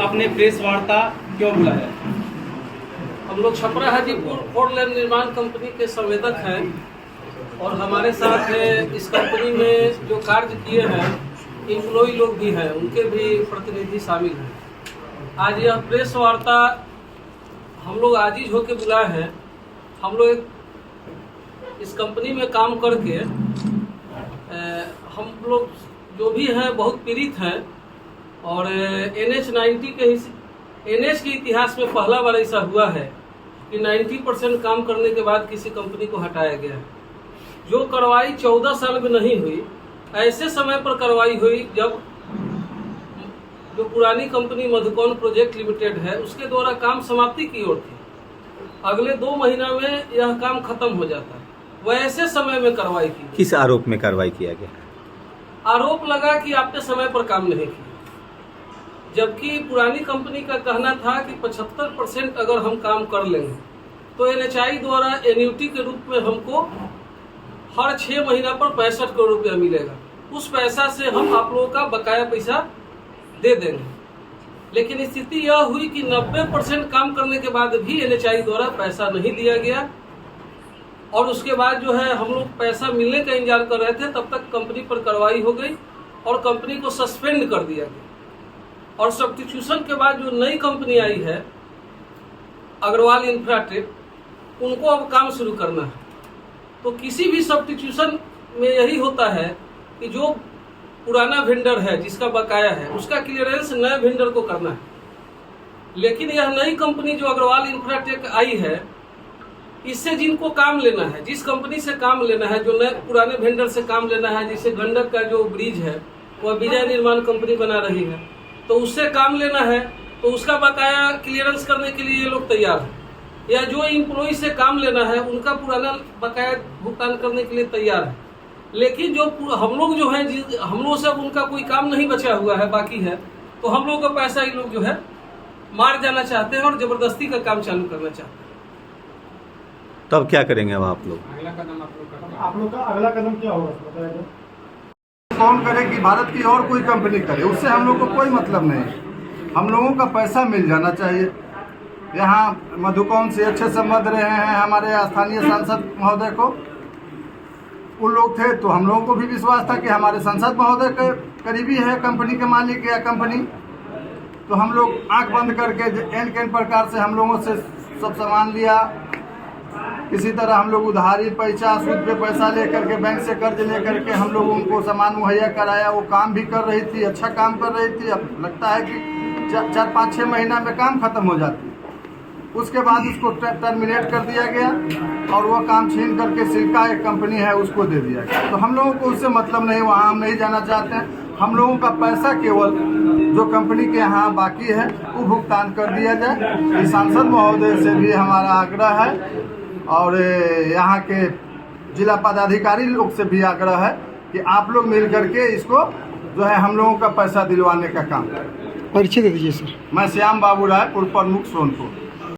आपने प्रेस वार्ता क्यों बुलाया? हम लोग छपरा हाजीपुर 4 लेन निर्माण कंपनी के संवेदक हैं और हमारे साथ इस कंपनी में जो कार्य किए हैं एम्प्लॉई लोग भी हैं, उनके भी प्रतिनिधि शामिल हैं। आज यह प्रेस वार्ता हम लोग आजीज होकर बुलाए हैं। हम लोग इस कंपनी में काम करके हम लोग जो भी हैं बहुत पीड़ित हैं और NH-90 के इतिहास में पहला बार ऐसा हुआ है कि 90% काम करने के बाद किसी कंपनी को हटाया गया है। जो कार्रवाई 14 साल में नहीं हुई, ऐसे समय पर कार्रवाई हुई जब जो पुरानी कंपनी मधुकौन प्रोजेक्ट लिमिटेड है उसके द्वारा काम समाप्ति की ओर थी। अगले 2 महीना में यह काम खत्म हो जाता है, वैसे समय में कार्रवाई की। किस आरोप में कार्रवाई किया गया? आरोप लगा कि आपने समय पर काम नहीं किया, जबकि पुरानी कंपनी का कहना था कि 75% अगर हम काम कर लेंगे तो NHI द्वारा एन्युटी के रूप में हमको हर 6 महीना पर 65 करोड़ रुपया मिलेगा। उस पैसा से हम आप लोगों का बकाया पैसा दे देंगे। लेकिन स्थिति यह हुई कि 90% काम करने के बाद भी NHI द्वारा पैसा नहीं दिया गया और उसके बाद जो है हम लोग पैसा मिलने का इंतजार कर रहे थे, तब तक कंपनी पर कार्रवाई हो गई और कंपनी को सस्पेंड कर दिया गया। और सब्स्टिट्यूशन के बाद जो नई कंपनी आई है अग्रवाल इंफ्राटेक, उनको अब काम शुरू करना है। तो किसी भी सब्स्टिट्यूशन में यही होता है कि जो पुराना वेंडर है जिसका बकाया है उसका क्लियरेंस नए वेंडर को करना है। लेकिन यह नई कंपनी जो अग्रवाल इंफ्राटेक आई है, इससे जिनको काम लेना है, जिस कंपनी से काम लेना है, जो नए पुराने वेंडर से काम लेना है, जैसे गंडक का जो ब्रिज है वह विजय निर्माण कंपनी बना रही है, तो उससे काम लेना है तो उसका बकाया क्लियरेंस करने के लिए ये लोग तैयार हैं। या जो एम्प्लॉई से काम लेना है उनका पुराना बकाया भुगतान करने के लिए तैयार है। लेकिन जो हम लोग जो है, हम लोग से उनका कोई काम नहीं बचा हुआ है, बाकी है, तो हम लोग का पैसा ये लोग जो है मार जाना चाहते हैं और जबरदस्ती का काम चालू करना चाहते हैं। तब क्या करेंगे अब आप लोग? आप लोग का अगला कदम क्या होगा? कौन करे कि भारत की और कोई कंपनी करे, उससे हम लोग को कोई मतलब नहीं है। हम लोगों का पैसा मिल जाना चाहिए। यहाँ मधुकौन से अच्छे संबंध रहे हैं हमारे स्थानीय सांसद महोदय को, उन लोग थे तो हम लोगों को भी विश्वास था कि हमारे सांसद महोदय के करीबी है कंपनी के मालिक या कंपनी, तो हम लोग आंख बंद करके एन प्रकार से हम लोगों से सब सामान लिया। किसी तरह हम लोग उधारी पैसा, सूद पे पैसा लेकर के, बैंक से कर्ज लेकर के हम लोग उनको सामान मुहैया कराया। वो काम भी कर रही थी, अच्छा काम कर रही थी। अब लगता है कि 4-5-6 महीना में काम खत्म हो जाती। उसके बाद उसको टर्मिनेट कर दिया गया और वह काम छीन करके सिल्का एक कंपनी है उसको दे दिया गया। तो हम लोगों को उससे मतलब नहीं, वहाँ हम नहीं जाना चाहते हैं। हम लोगों का पैसा केवल जो कंपनी के यहाँ बाकी है वो भुगतान कर दिया जाए। इस सांसद महोदय से भी हमारा आग्रह है और यहाँ के जिला पदाधिकारी लोग से भी आग्रह है कि आप लोग मिल करके इसको जो है हम लोगों का पैसा दिलवाने का काम करें। परिचय दे दीजिए सर। मैं श्याम बाबू राय, पूर्व प्रमुख सोनपुर।